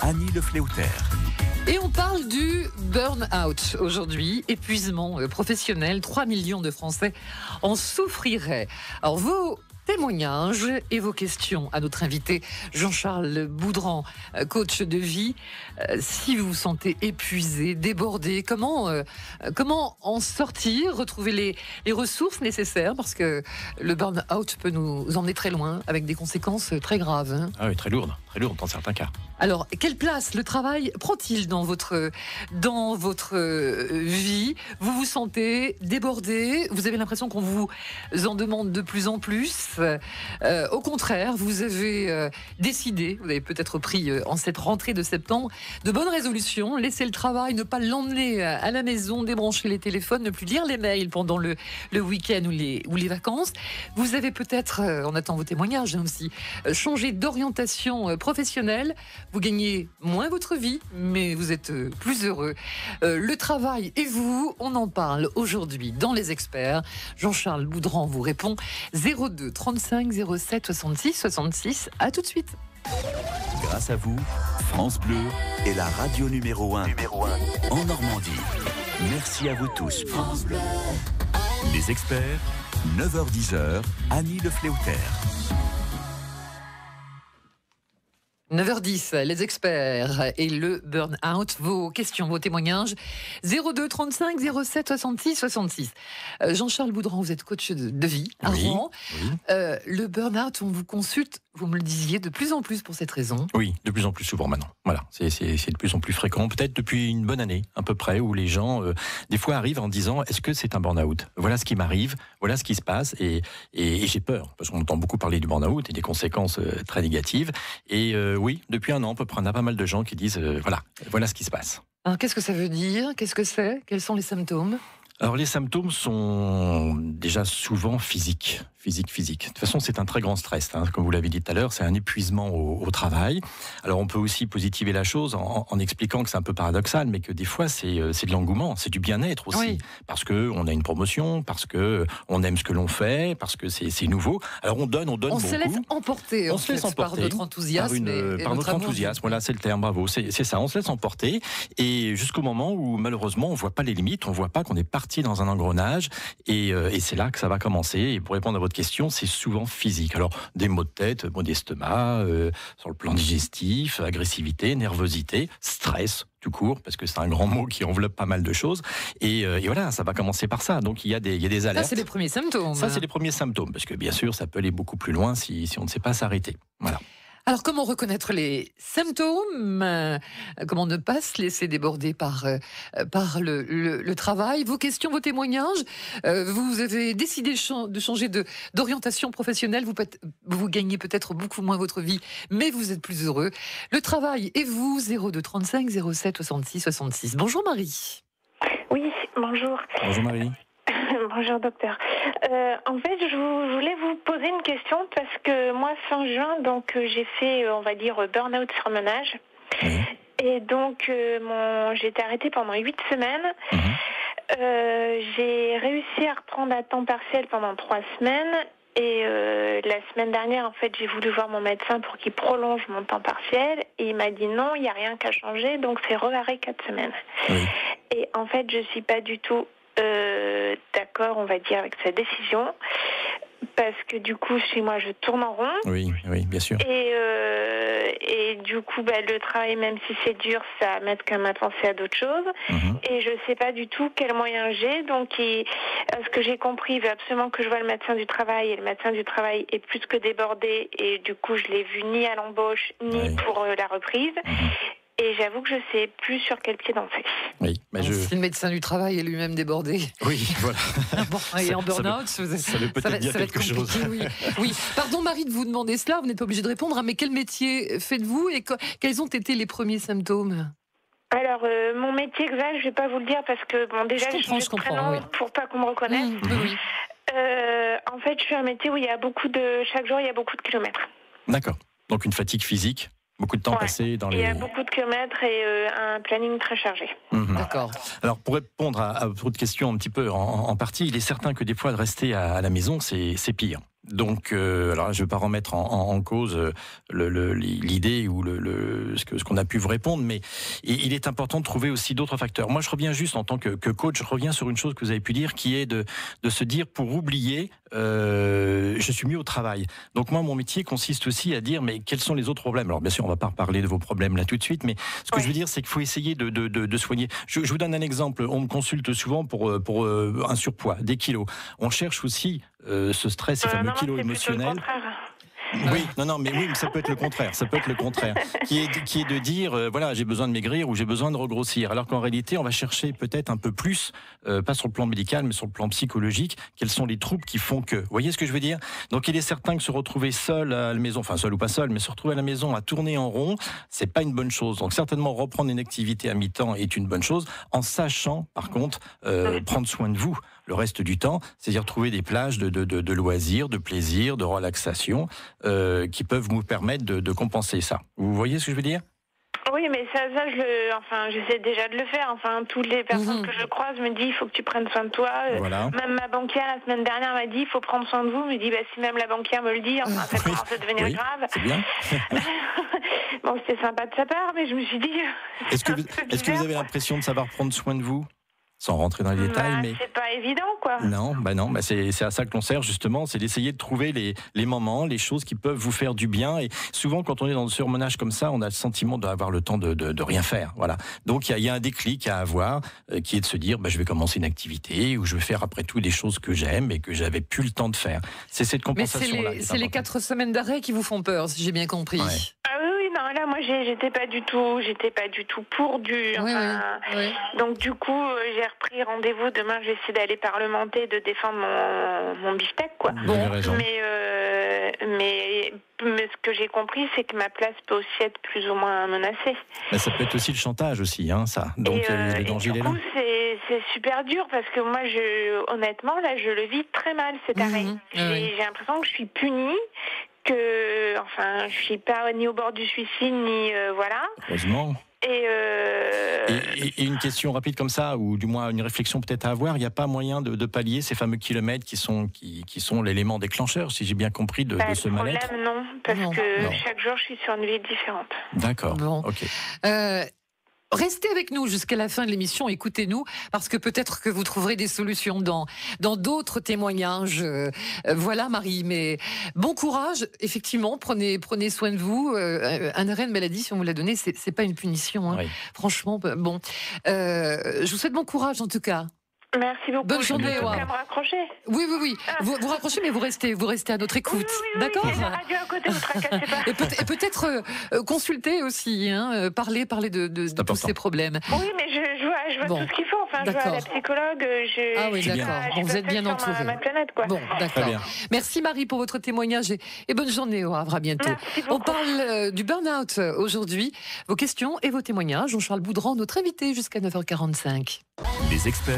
Annie Le Fléautaire. Et on parle du burn-out aujourd'hui, épuisement professionnel. 3 millions de Français en souffriraient. Alors vos témoignages et vos questions à notre invité Jean-Charles Boudran, coach de vie. Si vous vous sentez épuisé, débordé, comment en sortir, retrouver les ressources nécessaires, parce que le burn-out peut nous emmener très loin avec des conséquences très graves. Hein. Ah oui, très lourdes dans certains cas. Alors, quelle place le travail prend-il dans votre vie? Vous vous sentez débordé? Vous avez l'impression qu'on vous en demande de plus en plus? Au contraire, vous avez décidé, vous avez peut-être pris en cette rentrée de septembre, de bonnes résolutions, laisser le travail, ne pas l'emmener à la maison, débrancher les téléphones, ne plus lire les mails pendant le week-end ou les vacances. Vous avez peut-être, on attend vos témoignages aussi, changé d'orientation professionnelle. Vous gagnez moins votre vie, mais vous êtes plus heureux. Le travail et vous, on en parle aujourd'hui dans Les Experts. Jean-Charles Boudran vous répond 02 35 07 66 66. À tout de suite. Grâce à vous, France Bleu est la radio numéro 1 en Normandie. Merci à vous tous. France Bleu. Les Experts, 9h-10h, Annie Le Fléautaire. 9h10, les experts et le burn-out. Vos questions, vos témoignages. 02 35 07 66 66. Jean-Charles Boudran, vous êtes coach de vie à Rouen. Oui. Le burn-out, on vous consulte, vous me le disiez, de plus en plus pour cette raison. Oui, de plus en plus souvent maintenant. Voilà, c'est de plus en plus fréquent. Peut-être depuis une bonne année, à peu près, où les gens, des fois, arrivent en disant « Est-ce que c'est un burn-out ? Voilà ce qui m'arrive, voilà ce qui se passe. » Et j'ai peur, parce qu'on entend beaucoup parler du burn-out et des conséquences très négatives. Et oui, depuis un an, à peu près, on a pas mal de gens qui disent voilà ce qui se passe. Alors, qu'est-ce que ça veut dire? Qu'est-ce que c'est? Quels sont les symptômes? Alors, les symptômes sont déjà souvent physiques. De toute façon, c'est un très grand stress, hein. Comme vous l'avez dit tout à l'heure, c'est un épuisement au travail. Alors, on peut aussi positiver la chose en expliquant que c'est un peu paradoxal, mais que des fois, c'est de l'engouement, c'est du bien-être aussi. Oui. Parce qu'on a une promotion, parce qu'on aime ce que l'on fait, parce que c'est nouveau. Alors, on donne beaucoup. On se laisse emporter, par notre enthousiasme. Par notre enthousiasme, voilà, c'est le terme, bravo. C'est ça, on se laisse emporter. Et jusqu'au moment où, malheureusement, on ne voit pas les limites, on ne voit pas qu'on est parti dans un engrenage. Et c'est là que ça va commencer. Et pour répondre à votre question, c'est souvent physique. Alors, des maux de tête, maux d'estomac, sur le plan digestif, agressivité, nervosité, stress, tout court, parce que c'est un grand mot qui enveloppe pas mal de choses. Et voilà, ça va commencer par ça. Donc, il y a des alertes. Ça, c'est les premiers symptômes. Ça, c'est les premiers symptômes, parce que bien sûr, ça peut aller beaucoup plus loin si on ne sait pas s'arrêter. Voilà. Alors, comment reconnaître les symptômes? Comment ne pas se laisser déborder par le travail? Vos questions, vos témoignages. Vous avez décidé de changer d'orientation professionnelle. Vous gagnez peut-être beaucoup moins votre vie, mais vous êtes plus heureux. Le travail et vous, 02 35 07 66 66. Bonjour Marie. Oui, bonjour. Bonjour Marie. Bonjour docteur. En fait, je voulais vous poser une question parce que moi, fin juin, donc j'ai fait, on va dire, burn-out surmenage. Oui. Et donc, j'ai été arrêtée pendant 8 semaines. J'ai réussi à reprendre à temps partiel pendant 3 semaines. Et la semaine dernière, en fait, j'ai voulu voir mon médecin pour qu'il prolonge mon temps partiel. Et il m'a dit non, il n'y a rien qu'à changer, donc c'est re-arrêt 4 semaines. Oui. Et en fait, je ne suis pas du tout d'accord, on va dire, avec sa décision, parce que du coup, chez moi, je tourne en rond. Oui, bien sûr. Et du coup, le travail, même si c'est dur, ça m'aide quand même à penser à d'autres choses. Et je ne sais pas du tout quels moyens j'ai. Donc, ce que j'ai compris, il veut absolument que je vois le médecin du travail. Et le médecin du travail est plus que débordé. Et du coup, je l'ai vu ni à l'embauche, ni pour la reprise. Et j'avoue que je ne sais plus sur quel pied danser. Oui, mais Si le médecin du travail est lui-même débordé. Oui, voilà. Et en burn-out, ça veut peut-être dire quelque chose. Oui. Pardon Marie de vous demander cela, vous n'êtes pas obligée de répondre, mais quel métier faites-vous et quels ont été les premiers symptômes? Alors, mon métier exact, je ne vais pas vous le dire parce que, déjà, je comprends, pour pas qu'on me reconnaisse. Oui. En fait, je fais un métier où chaque jour, il y a beaucoup de kilomètres. D'accord. Donc, une fatigue physique. Beaucoup de temps passé dans les... Il y a beaucoup de kilomètres et un planning très chargé. D'accord. Alors, pour répondre à votre question un petit peu en partie, il est certain que des fois, de rester à la maison, c'est pire. Donc, alors je ne vais pas remettre en cause l'idée ou ce qu'on a pu vous répondre, mais il est important de trouver aussi d'autres facteurs. Moi, je reviens juste en tant que coach, je reviens sur une chose que vous avez pu dire, qui est de se dire, pour oublier, je suis mieux au travail. Donc moi, mon métier consiste aussi à dire, mais quels sont les autres problèmes? Alors bien sûr, on ne va pas parler de vos problèmes là tout de suite, mais ce que je veux dire, c'est qu'il faut essayer de soigner. Je vous donne un exemple. On me consulte souvent pour un surpoids, des kilos. On cherche aussi ce stress, ces fameux kilos émotionnels. Oui, mais ça peut être le contraire. Ça peut être le contraire, qui est de dire, voilà, j'ai besoin de maigrir ou j'ai besoin de regrossir. Alors qu'en réalité, on va chercher peut-être un peu plus, pas sur le plan médical, mais sur le plan psychologique, quels sont les troubles qui font que. Vous voyez ce que je veux dire? Donc, il est certain que se retrouver seul à la maison, enfin seul ou pas seul, mais se retrouver à la maison à tourner en rond, c'est pas une bonne chose. Donc, certainement reprendre une activité à mi-temps est une bonne chose, en sachant, par contre, prendre soin de vous le reste du temps, c'est-à-dire trouver des plages de loisirs, de plaisir, de relaxation, qui peuvent vous permettre de compenser ça. Vous voyez ce que je veux dire? Oui, mais ça j'essaie déjà de le faire. Enfin, toutes les personnes que je croise me disent, il faut que tu prennes soin de toi. Voilà. Même ma banquière, la semaine dernière, m'a dit, il faut prendre soin de vous. Me dit, si même la banquière me le dit, ça commence à devenir grave. C'est bien. Bon, c'était sympa de sa part, mais je me suis dit... Est-ce que vous avez l'impression de savoir prendre soin de vous? Sans rentrer dans les détails, mais c'est pas évident, quoi. Non, c'est à ça que l'on sert justement, c'est d'essayer de trouver les moments, les choses qui peuvent vous faire du bien. Et souvent, quand on est dans le surmenage comme ça, on a le sentiment d'avoir le temps de rien faire. Voilà. Donc il y a un déclic à avoir, qui est de se dire, je vais commencer une activité ou je vais faire après tout des choses que j'aime et que j'avais plus le temps de faire. C'est cette compensation-là. Mais c'est les 4 semaines d'arrêt qui vous font peur, si j'ai bien compris. Ouais. Ah oui, non, là, moi, j'étais pas du tout pour du. Oui. Donc du coup, j'ai repris rendez-vous. Demain, je vais essayer d'aller parlementer, de défendre mon beefsteak, quoi. Vous avez raison. Mais ce que j'ai compris, c'est que ma place peut aussi être plus ou moins menacée. Mais ça peut être aussi le chantage aussi, ça. Donc le danger il est là. Du coup, c'est super dur parce que moi, honnêtement, là, je le vis très mal cet arrêt. J'ai l'impression que je suis punie. Je suis pas ni au bord du suicide, ni voilà. Heureusement. Et une question rapide comme ça, ou du moins une réflexion peut-être à avoir, il n'y a pas moyen de pallier ces fameux kilomètres qui sont l'élément déclencheur, si j'ai bien compris, de ce mal-être? Non, parce que chaque jour, je suis sur une vie différente. D'accord, ok. Restez avec nous jusqu'à la fin de l'émission, écoutez-nous, parce que peut-être que vous trouverez des solutions dans d'autres témoignages. Voilà, Marie, mais bon courage, effectivement, prenez soin de vous. Un arrêt de maladie, si on vous l'a donné, c'est pas une punition, Oui. Franchement, bon. Je vous souhaite bon courage, en tout cas. Merci beaucoup. Bonne journée. Je peux me raccrocher. Oui. Vous raccrochez, mais vous restez à notre écoute. Oui, D'accord. Il y a la radio à côté, vous tracassez pas. Et peut-être consulter aussi, parler de tous ces problèmes. Oui, mais je vois tout ce qu'il faut. Enfin, je vois la psychologue. Ah oui, d'accord. Vous êtes bien entouré. Ma planète, quoi. Bon, d'accord. Merci Marie pour votre témoignage et bonne journée au Havre. À bientôt. On parle du burn-out aujourd'hui. Vos questions et vos témoignages. Jean-Charles Boudran, notre invité jusqu'à 9h45. Les experts,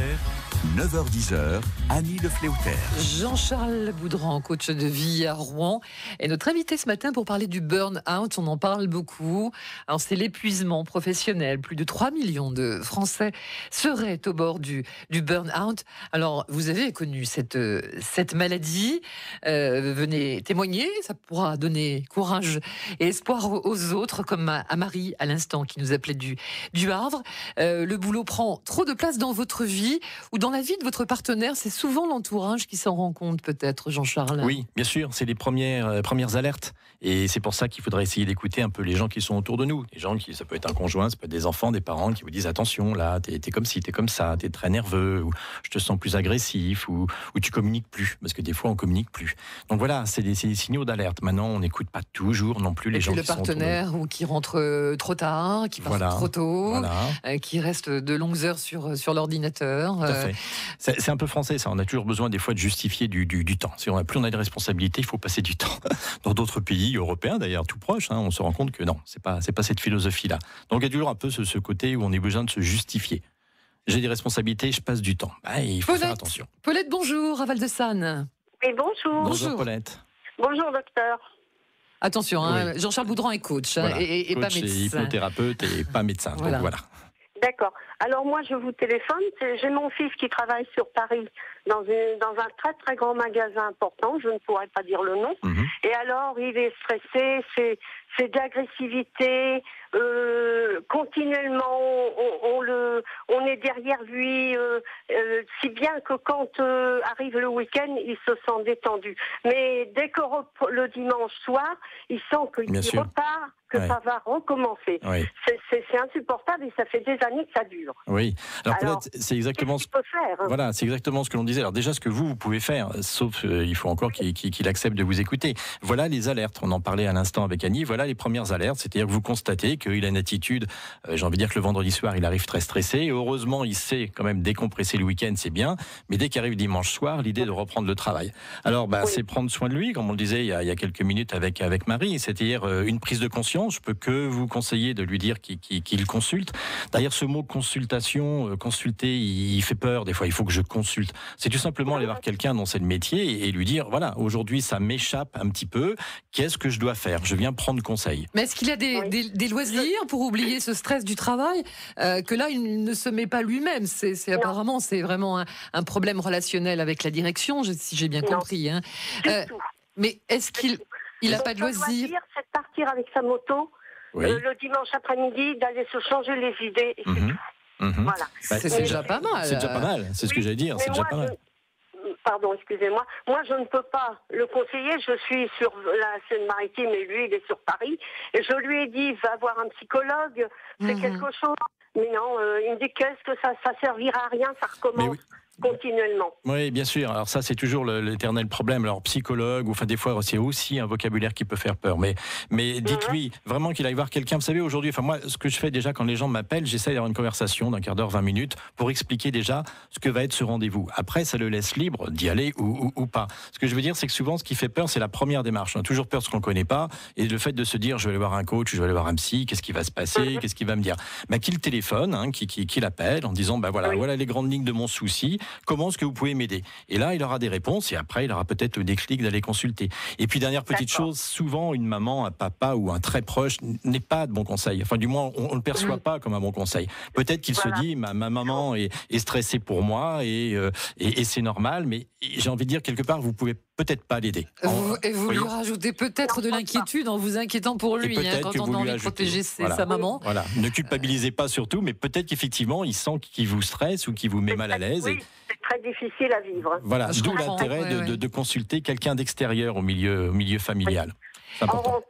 9h-10h, Annie Le Fléauter. Jean-Charles Boudran, coach de vie à Rouen, est notre invité ce matin pour parler du burn-out. On en parle beaucoup. Alors, c'est l'épuisement professionnel. Plus de 3 millions de Français seraient au bord du burn-out. Alors, vous avez connu cette maladie. Venez témoigner. Ça pourra donner courage et espoir aux autres, comme à Marie à l'instant, qui nous appelait du Havre. Le boulot prend trop de place dans votre vie ou dans la vie de votre partenaire. C'est souvent l'entourage qui s'en rend compte, peut-être, Jean-Charles. Oui, bien sûr, c'est les premières alertes. Et c'est pour ça qu'il faudrait essayer d'écouter un peu les gens qui sont autour de nous. Les gens ça peut être un conjoint, ça peut être des enfants, des parents qui vous disent attention, là, t'es comme ci, t'es comme ça, t'es très nerveux, ou je te sens plus agressif, ou tu communiques plus, parce que des fois on communique plus. Donc voilà, c'est des signaux d'alerte. Maintenant, on n'écoute pas toujours non plus les gens qui sont autour de nous. Le partenaire ou qui rentre trop tard, qui part trop tôt, qui reste de longues heures sur l'ordinateur. Tout à fait. C'est un peu français, ça. On a toujours besoin des fois de justifier du temps. Si on a des responsabilités, il faut passer du temps. Dans d'autres pays européens, d'ailleurs, tout proches, on se rend compte que non, c'est pas cette philosophie-là. Donc il y a toujours un peu ce côté où on a besoin de se justifier. J'ai des responsabilités, je passe du temps. Il faut faire attention. Paulette, bonjour, à Val-de-Sanne. Oui, bonjour. Bonjour, Paulette. Bonjour, docteur. Attention, Jean-Charles Boudran est coach, voilà. et coach pas médecin. Et hypnothérapeute et pas médecin. Voilà. Donc voilà. D'accord. Alors moi, je vous téléphone. J'ai mon fils qui travaille sur Paris dans un très très grand magasin important. Je ne pourrais pas dire le nom. Et alors, il est stressé. C'est d'agressivité. Continuellement, on est derrière lui. Si bien que quand arrive le week-end, il se sent détendu. Mais dès que le dimanche soir, il sent qu'il repart, que ça va recommencer. Oui. C'est insupportable et ça fait des années que ça dure. Oui. Alors peut-être c'est exactement ce qu'il peut faire. Voilà, c'est exactement ce que l'on disait. Alors déjà, ce que vous pouvez faire, sauf il faut encore qu'il accepte de vous écouter. Voilà les alertes. On en parlait à l'instant avec Annie. Voilà les premières alertes. C'est-à-dire que vous constatez qu'il a une attitude, j'ai envie de dire que le vendredi soir, il arrive très stressé. Et heureusement, il sait quand même décompresser le week-end, c'est bien. Mais dès qu'arrive dimanche soir, l'idée de reprendre le travail. Alors, c'est prendre soin de lui, comme on le disait il y a quelques minutes avec Marie. C'est-à-dire une prise de conscience. Je peux que vous conseiller de lui dire qu'il consulte. D'ailleurs, ce mot consultation, consulter, il fait peur. Des fois, il faut que je consulte. C'est tout simplement aller voir quelqu'un dont c'est le métier et lui dire, voilà, aujourd'hui, ça m'échappe un petit peu. Qu'est-ce que je dois faire? Je viens prendre conseil. Mais est-ce qu'il a des loisirs pour oublier ce stress du travail que là, il ne se met pas lui-même? Apparemment, c'est vraiment un problème relationnel avec la direction, si j'ai bien compris. Hein. Mais est-ce qu'il n'a pas de loisirs? C'est de partir avec sa moto le dimanche après-midi, d'aller se changer les idées. Et c'est tout. Voilà. C'est déjà pas mal. C'est déjà pas mal, c'est ce que j'allais dire, c'est déjà pas mal. Pardon, excusez-moi. Moi, je ne peux pas le conseiller. Je suis sur la Seine-Maritime et lui, il est sur Paris. Et je lui ai dit, va voir un psychologue, c'est quelque chose. Mais non, il me dit, qu'est-ce que ça servira à rien, ça recommence. Continuellement. Oui, bien sûr. Alors ça, c'est toujours l'éternel problème. Alors psychologue, ou enfin des fois, c'est aussi un vocabulaire qui peut faire peur. Mais dites-lui vraiment qu'il aille voir quelqu'un. Vous savez, aujourd'hui, enfin moi, ce que je fais déjà quand les gens m'appellent, j'essaie d'avoir une conversation d'un quart d'heure, 20 minutes, pour expliquer déjà ce que va être ce rendez-vous. Après, ça le laisse libre d'y aller ou pas. Ce que je veux dire, c'est que souvent, ce qui fait peur, c'est la première démarche. On a toujours peur de ce qu'on ne connaît pas, et le fait de se dire, je vais aller voir un coach, je vais aller voir un psy, qu'est-ce qui va se passer, qu'est-ce qu'il va me dire. Qu'il téléphone, qu'il appelle en disant, voilà les grandes lignes de mon souci. Comment est-ce que vous pouvez m'aider? Et là, il aura des réponses et après, il aura peut-être le déclic d'aller consulter. Et puis, dernière petite chose, souvent, une maman, un papa ou un très proche n'est pas de bon conseil. Enfin, du moins, on ne le perçoit pas comme un bon conseil. Peut-être qu'il se dit, ma maman est stressée pour moi et c'est normal, mais j'ai envie de dire, quelque part, vous pouvez peut-être pas l'aider. Et vous lui rajoutez peut-être de l'inquiétude en vous inquiétant pour lui, quand on a envie de protéger sa maman. Voilà. Ne culpabilisez pas surtout, mais peut-être qu'effectivement, il sent qu'il vous stresse ou qu'il vous met mal à l'aise. Oui, c'est très difficile à vivre. Voilà, d'où l'intérêt de consulter quelqu'un d'extérieur au milieu familial. C'est important.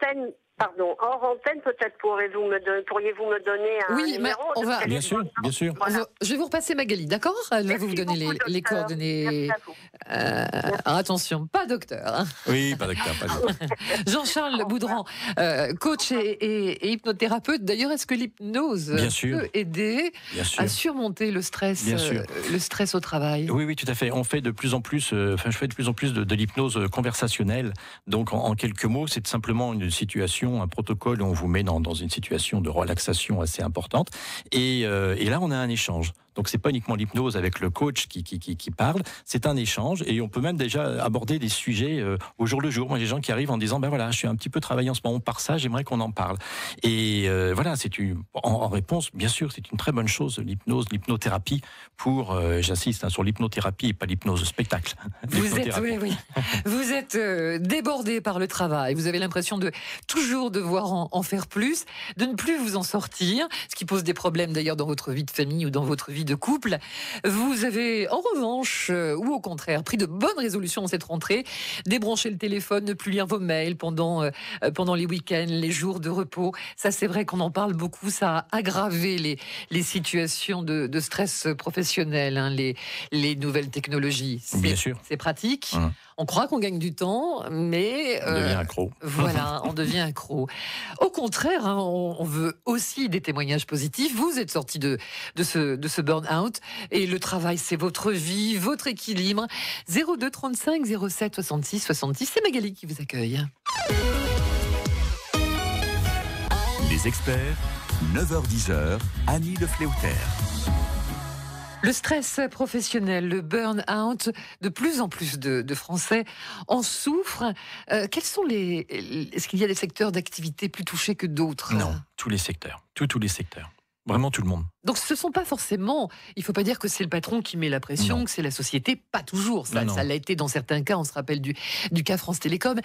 Hors antenne, peut-être pourriez-vous me donner un numéro Bien sûr. Voilà. Je vais vous repasser Magali, d'accord? Elle va vous donner les coordonnées. Attention, pas docteur. Hein. Oui, pas docteur. Jean-Charles Boudran, coach et hypnothérapeute. D'ailleurs, est-ce que l'hypnose peut aider à surmonter le stress au travail? Oui, tout à fait. On fait de plus en plus, je fais de plus en plus de l'hypnose conversationnelle. Donc, en quelques mots, c'est simplement une situation, un protocole où on vous met dans une situation de relaxation assez importante. Et là, on a un échange. Donc, c'est pas uniquement l'hypnose avec le coach qui parle, c'est un échange et on peut même déjà aborder des sujets au jour le jour. Moi, j'ai des gens qui arrivent en disant, je suis un petit peu travaillé en ce moment par ça, j'aimerais qu'on en parle. Et en réponse, bien sûr, c'est une très bonne chose, l'hypnothérapie pour, j'insiste, sur l'hypnothérapie et pas l'hypnose spectacle. Vous êtes débordé par le travail, vous avez l'impression de toujours devoir en faire plus, de ne plus vous en sortir, ce qui pose des problèmes d'ailleurs dans votre vie de famille ou dans votre vie de couple. Vous avez en revanche, ou au contraire, pris de bonnes résolutions en cette rentrée, débrancher le téléphone, ne plus lire vos mails pendant les week-ends, les jours de repos. Ça, c'est vrai qu'on en parle beaucoup, ça a aggravé les situations de stress professionnel, les nouvelles technologies. Bien sûr. C'est pratique. On croit qu'on gagne du temps, mais... on devient accro. Voilà, on devient accro. Au contraire, on veut aussi des témoignages positifs. Vous êtes sorti de ce burn-out et le travail, c'est votre vie, votre équilibre. 02 35 07 66 66, c'est Magali qui vous accueille. Les experts, 9h-10h, Annie Le Fléautaire. Le stress professionnel, le burn-out, de plus en plus de Français en souffrent. Est-ce qu'il y a des secteurs d'activité plus touchés que d'autres? Non, tous les secteurs. Tous les secteurs. Vraiment tout le monde. Donc ce ne sont pas forcément, il ne faut pas dire que c'est le patron qui met la pression, que c'est la société, pas toujours. Ça l'a été dans certains cas, on se rappelle du cas France Télécom.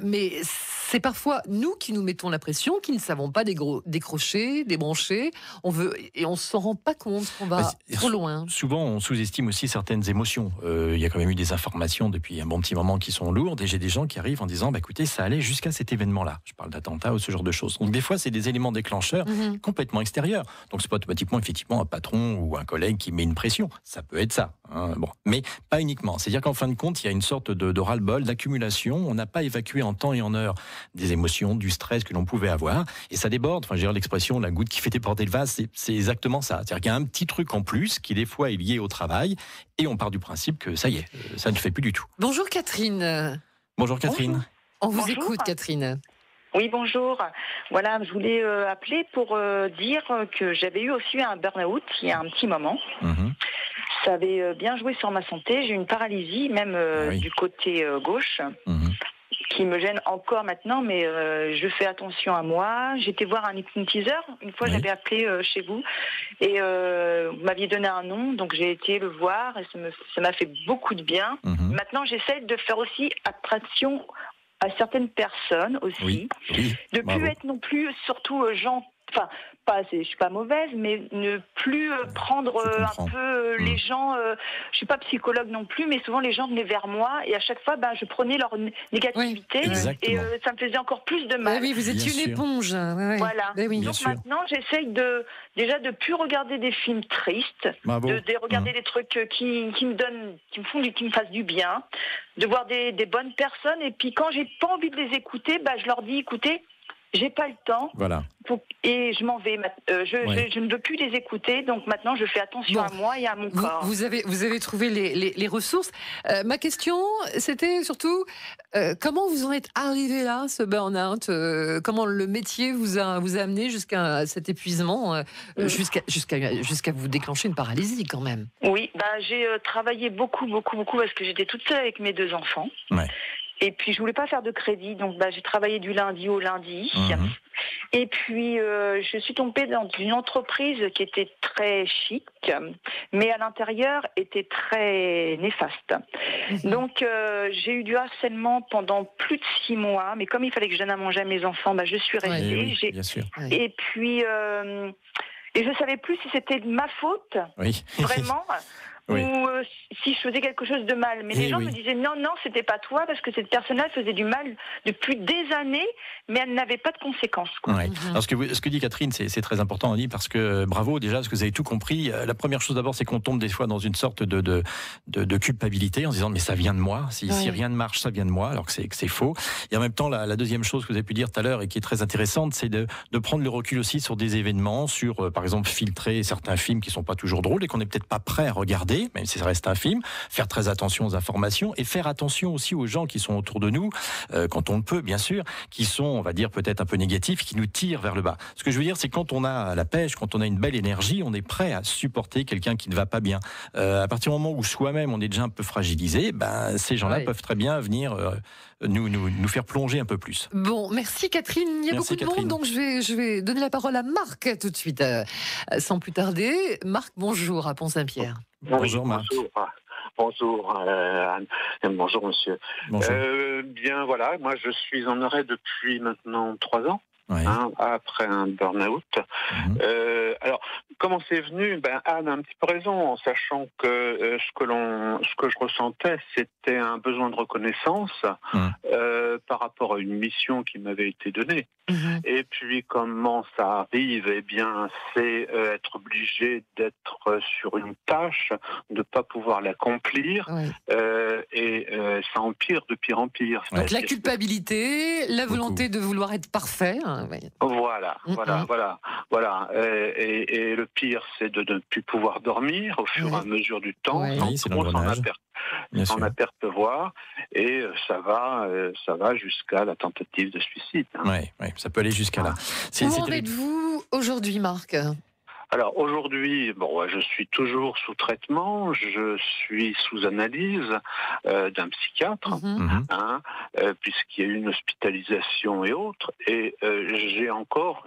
Mais c'est parfois nous qui nous mettons la pression, qui ne savons pas décrocher, débrancher. Et on ne s'en rend pas compte qu'on va trop loin. Souvent, on sous-estime aussi certaines émotions. Il y a quand même eu des informations depuis un bon petit moment qui sont lourdes, et j'ai des gens qui arrivent en disant écoutez, ça allait jusqu'à cet événement-là. Je parle d'attentat ou ce genre de choses. Donc des fois, c'est des éléments déclencheurs complètement extérieurs. Donc c'est pas automatiquement effectivement un patron ou un collègue qui met une pression. Ça peut être ça. Bon. Mais pas uniquement. C'est-à-dire qu'en fin de compte, il y a une sorte de ras-le-bol, d'accumulation. On n'a pas évacué en temps et en heure des émotions, du stress que l'on pouvait avoir. Et ça déborde. Enfin, j'ai l'expression la goutte qui fait déborder le vase. C'est exactement ça. C'est-à-dire qu'il y a un petit truc en plus qui des fois est lié au travail. Et on part du principe que ça y est, ça ne fait plus du tout. Bonjour Catherine. Bonjour Catherine. On vous écoute Catherine. Oui, bonjour. Voilà, je voulais appeler pour dire que j'avais eu aussi un burn-out il y a un petit moment. Ça avait bien joué sur ma santé. J'ai eu une paralysie, même du côté gauche, qui me gêne encore maintenant, mais je fais attention à moi. J'étais voir un hypnotiseur. Une fois, j'avais appelé chez vous et vous m'aviez donné un nom, donc j'ai été le voir et ça m'a fait beaucoup de bien. Maintenant, j'essaie de faire aussi attention à certaines personnes aussi, de plus être non plus, surtout je suis pas mauvaise, mais ne plus prendre un peu les gens. Je suis pas psychologue non plus, mais souvent les gens venaient vers moi et à chaque fois, je prenais leur négativité et ça me faisait encore plus de mal. Oui, vous étiez une éponge. Voilà. Donc maintenant, j'essaye déjà de plus regarder des films tristes, de regarder des trucs qui me fassent du bien, de voir des bonnes personnes. Et puis quand j'ai pas envie de les écouter, je leur dis écoutez, j'ai pas le temps. Voilà. Et je m'en vais. Je ne veux plus les écouter. Donc maintenant, je fais attention à moi et à mon corps. Vous avez trouvé les ressources. Ma question, c'était surtout comment vous en êtes arrivé là, ce burn-out comment le métier vous a amené jusqu'à cet épuisement, jusqu'à vous déclencher une paralysie quand même. Oui, j'ai travaillé beaucoup parce que j'étais toute seule avec mes 2 enfants. Ouais. Et puis, je voulais pas faire de crédit, donc j'ai travaillé du lundi au lundi. Et puis, je suis tombée dans une entreprise qui était très chic, mais à l'intérieur était très néfaste. Donc, j'ai eu du harcèlement pendant plus de 6 mois, mais comme il fallait que je donne à manger à mes enfants, je suis restée. Bien sûr. Et puis, et je savais plus si c'était de ma faute, vraiment. Ou si je faisais quelque chose de mal. Mais les gens me disaient non, c'était pas toi, parce que cette personne-là faisait du mal depuis des années, mais elle n'avait pas de conséquences. Alors ce que dit Catherine, c'est très important, Annie, parce que bravo déjà, parce que vous avez tout compris. La première chose d'abord, c'est qu'on tombe des fois dans une sorte de culpabilité en se disant mais ça vient de moi, si rien ne marche, ça vient de moi, alors que c'est faux. Et en même temps, la deuxième chose que vous avez pu dire tout à l'heure et qui est très intéressante, c'est de prendre le recul aussi sur des événements, sur par exemple filtrer certains films qui sont pas toujours drôles et qu'on n'est peut-être pas prêt à regarder, même si ça reste un film, faire très attention aux informations et faire attention aussi aux gens qui sont autour de nous, quand on le peut, bien sûr, qui sont, on va dire, peut-être un peu négatifs, qui nous tirent vers le bas. Ce que je veux dire, c'est quand on a la pêche, quand on a une belle énergie, on est prêt à supporter quelqu'un qui ne va pas bien. À partir du moment où soi-même, on est déjà un peu fragilisé, ces gens-là peuvent très bien venir nous faire plonger un peu plus. Bon, merci Catherine. Il y a beaucoup de monde, donc je vais donner la parole à Marc tout de suite, sans plus tarder. Marc, bonjour à Pont-Saint-Pierre. Bonjour Marc. Bonjour Anne. Bonjour monsieur. Bonjour. Bien voilà, moi je suis en arrêt depuis maintenant 3 ans. Après un burn-out. Alors, comment c'est venu ? Anne a un petit peu raison, en sachant que ce que je ressentais, c'était un besoin de reconnaissance par rapport à une mission qui m'avait été donnée. Et puis, comment ça arrive ? Eh bien, c'est être obligé d'être sur une tâche, de ne pas pouvoir l'accomplir, et ça empire de pire en pire. Donc la culpabilité, la volonté de vouloir être parfait. Voilà. Et le pire, c'est de ne plus pouvoir dormir au fur et à mesure du temps, sans apercevoir, et ça va jusqu'à la tentative de suicide. Oui, ça peut aller jusqu'à là. Où en êtes-vous aujourd'hui, Marc ? Alors aujourd'hui, je suis toujours sous traitement, je suis sous analyse d'un psychiatre, puisqu'il y a eu une hospitalisation et autres, et j'ai encore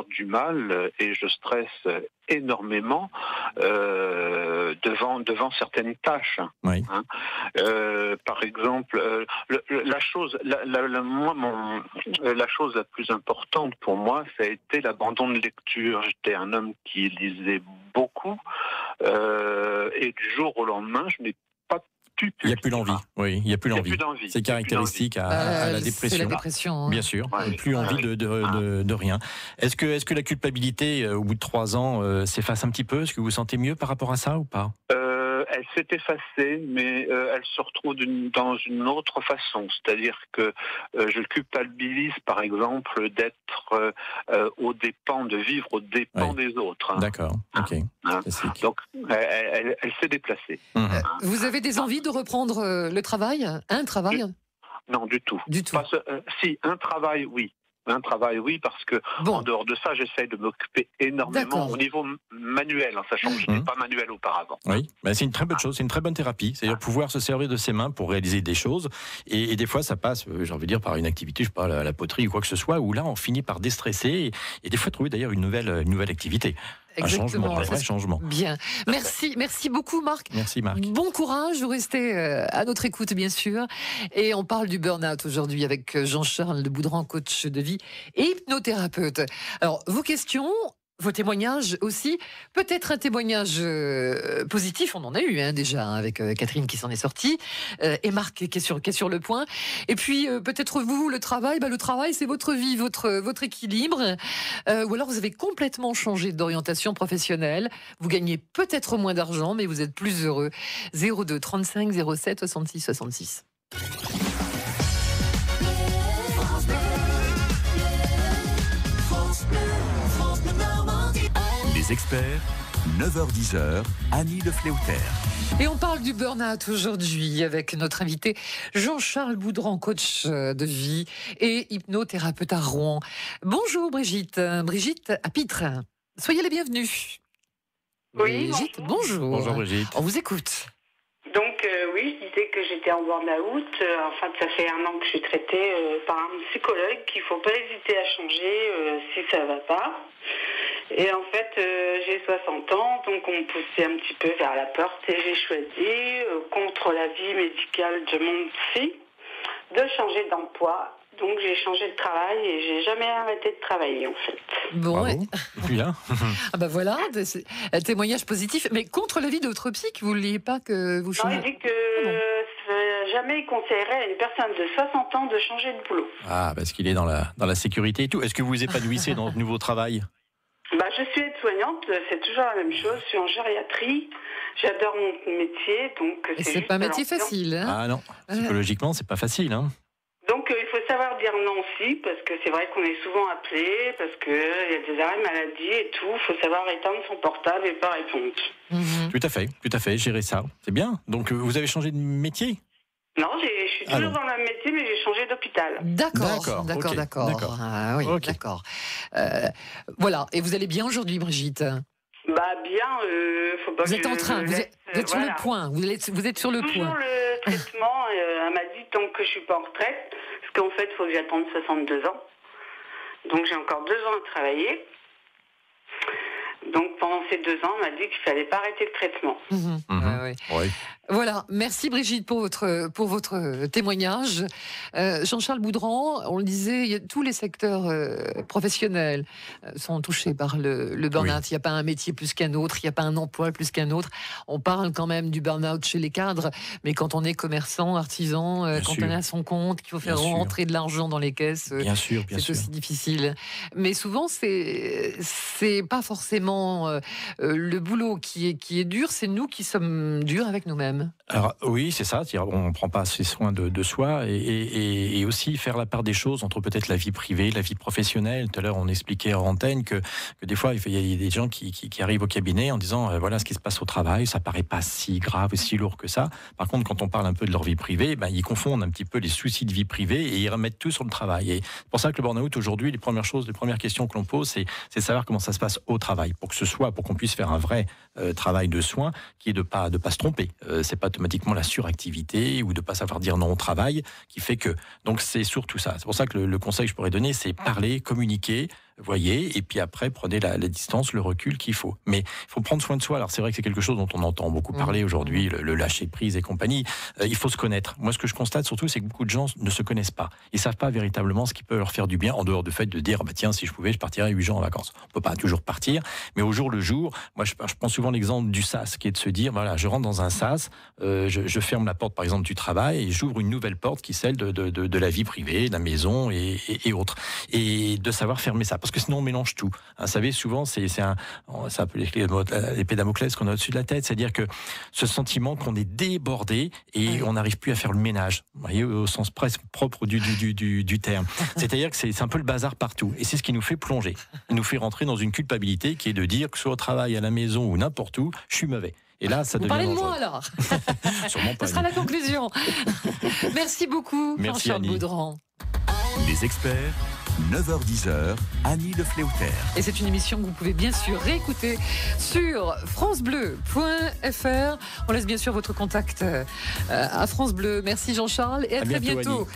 du mal et je stresse énormément devant certaines tâches. Oui. Hein. Par exemple, la chose la plus importante pour moi, ça a été l'abandon de lecture. J'étais un homme qui lisait beaucoup, et du jour au lendemain, je n'ai pas pu. Il n'y a plus l'envie. Oui, il n'y a plus l'envie. C'est caractéristique à la dépression. C'est la dépression. Bien sûr. Plus envie de rien. Est-ce que la culpabilité, au bout de 3 ans, s'efface un petit peu? Est-ce que vous vous sentez mieux par rapport à ça ou pas? Elle s'est effacée, mais elle se retrouve dans une autre façon. C'est-à-dire que je culpabilise, par exemple, d'être de vivre aux dépens des autres. Hein. D'accord, ok. Hein. Donc, elle s'est déplacée. Vous avez des envies de reprendre le travail? Un travail? Non, du tout. Du tout. Si, un travail, oui. Un travail, oui, parce que en dehors de ça, j'essaye de m'occuper énormément au niveau manuel, en sachant que je n'étais pas manuel auparavant. Oui, c'est une très bonne chose, c'est une très bonne thérapie. C'est-à-dire pouvoir se servir de ses mains pour réaliser des choses. Et des fois, ça passe, j'ai envie de dire, par une activité, je sais pas, la poterie ou quoi que ce soit, où là, on finit par déstresser et des fois trouver d'ailleurs une nouvelle activité. Exactement. Un vrai changement. Bien. Merci beaucoup, Marc. Merci, Marc. Bon courage, vous restez à notre écoute, bien sûr. Et on parle du burn-out aujourd'hui avec Jean-Charles de Boudran, coach de vie et hypnothérapeute. Alors, vos questions, vos témoignages aussi, peut-être un témoignage positif, on en a eu déjà avec Catherine qui s'en est sortie, et Marc qui est sur le point. Et puis peut-être vous, le travail, le travail c'est votre vie, votre équilibre, ou alors vous avez complètement changé d'orientation professionnelle, vous gagnez peut-être moins d'argent, mais vous êtes plus heureux. 02 35 07 66 66. Les experts, 9h-10h, Annie Le Fléauter. Et on parle du burn-out aujourd'hui avec notre invité Jean-Charles Boudran, coach de vie et hypnothérapeute à Rouen. Bonjour Brigitte. Brigitte à Pitre. Soyez les bienvenus. Oui, Brigitte, bonjour. Bonjour Brigitte. On vous écoute. Donc oui, je disais que j'étais en burn-out. En fait, ça fait 1 an que je suis traitée par un psychologue qu'il ne faut pas hésiter à changer si ça ne va pas. Et en fait, j'ai 60 ans, donc on me poussait un petit peu vers la porte et j'ai choisi, contre l'avis médical de mon psy, de changer d'emploi. Donc j'ai changé de travail et j'ai jamais arrêté de travailler en fait. Bon, bien. Voilà, un témoignage positif. Mais contre l'avis de votre psy, vous ne vouliez pas que vous changiez? Non, il dit que jamais il conseillerait à une personne de 60 ans de changer de boulot. Ah, parce qu'il est dans la sécurité et tout. Est-ce que vous vous épanouissez dans ce nouveau travail? Je suis aide-soignante, c'est toujours la même chose. Je suis en gériatrie. J'adore mon métier, donc c'est pas un métier facile. Hein? Ah non, psychologiquement, c'est pas facile. Hein. Donc il faut savoir dire non aussi, parce que c'est vrai qu'on est souvent appelé, parce qu'il y a des arrêts maladie et tout. Il faut savoir éteindre son portable et pas répondre. Tout à fait, gérer ça. C'est bien. Donc vous avez changé de métier? Non, je suis toujours dans le même métier, mais j'ai changé d'hôpital. D'accord. Ah, oui, d'accord. Voilà. Et vous allez bien aujourd'hui, Brigitte? Bien, faut pas vous êtes en train, vous êtes sur le point. Vous êtes sur le point. Toujours le traitement, elle m'a dit tant que je suis pas en retraite, parce qu'en fait, il faut que j'attende 62 ans. Donc j'ai encore 2 ans à travailler. Donc pendant ces 2 ans, on m'a dit qu'il fallait pas arrêter le traitement. Oui. Voilà, merci Brigitte pour votre témoignage. Jean-Charles Boudran, on le disait, tous les secteurs professionnels sont touchés par le burn-out. Il n'y a pas un métier plus qu'un autre, il n'y a pas un emploi plus qu'un autre. On parle quand même du burn-out chez les cadres, mais quand on est commerçant, artisan, on est à son compte, qu'il faut faire rentrer de l'argent dans les caisses, c'est aussi difficile. Mais souvent, c'est pas forcément le boulot qui est dur, c'est nous qui sommes durs avec nous-mêmes. Alors oui, c'est ça, on ne prend pas assez soin de soi et aussi faire la part des choses entre peut-être la vie privée, la vie professionnelle. Tout à l'heure, on expliquait en antenne que des fois, il y a des gens qui arrivent au cabinet en disant voilà ce qui se passe au travail, ça paraît pas si grave, si lourd que ça. Par contre, quand on parle un peu de leur vie privée, ils confondent un petit peu les soucis de vie privée et ils remettent tout sur le travail. Et c'est pour ça que le burn-out aujourd'hui, les premières questions que l'on pose, c'est de savoir comment ça se passe au travail, pour qu'on puisse faire un vrai travail de soin, qui est de pas se tromper. C'est pas automatiquement la suractivité ou de pas savoir dire non au travail qui fait que. Donc c'est surtout ça. C'est pour ça que le conseil que je pourrais donner, c'est parler, communiquer, voyez, et puis après, prenez la distance, le recul qu'il faut. Mais il faut prendre soin de soi. Alors c'est vrai que c'est quelque chose dont on entend beaucoup parler aujourd'hui, le lâcher-prise et compagnie. Il faut se connaître. Moi, ce que je constate surtout, c'est que beaucoup de gens ne se connaissent pas. Ils ne savent pas véritablement ce qui peut leur faire du bien, en dehors du fait de dire, tiens, si je pouvais, je partirais 8 jours en vacances. On ne peut pas toujours partir, mais au jour le jour, moi, je prends souvent l'exemple du sas, qui est de se dire, voilà, je rentre dans un sas, je ferme la porte, par exemple, du travail, et j'ouvre une nouvelle porte qui est celle de la vie privée, de la maison et autres. Et de savoir fermer ça, parce que sinon on mélange tout. Vous savez, souvent, c'est un peu l'épée Damoclès qu'on a au-dessus de la tête, c'est-à-dire que ce sentiment qu'on est débordé et on n'arrive plus à faire le ménage, vous voyez, au sens presque propre du terme. C'est-à-dire que c'est un peu le bazar partout. Et c'est ce qui nous fait plonger. Il nous fait rentrer dans une culpabilité qui est de dire que soit au travail, à la maison ou n'importe où, je suis mauvais. Et là, ça devient dangereux. Vous parlez de moi alors. Sûrement pas. Ce sera la conclusion. Merci beaucoup, Merci Jean-Charles Annie. Baudran. Les experts, 9h-10h, Annie Le Fléautaire. Et c'est une émission que vous pouvez bien sûr réécouter sur francebleu.fr. On laisse bien sûr votre contact à France Bleu. Merci Jean-Charles et à très bientôt.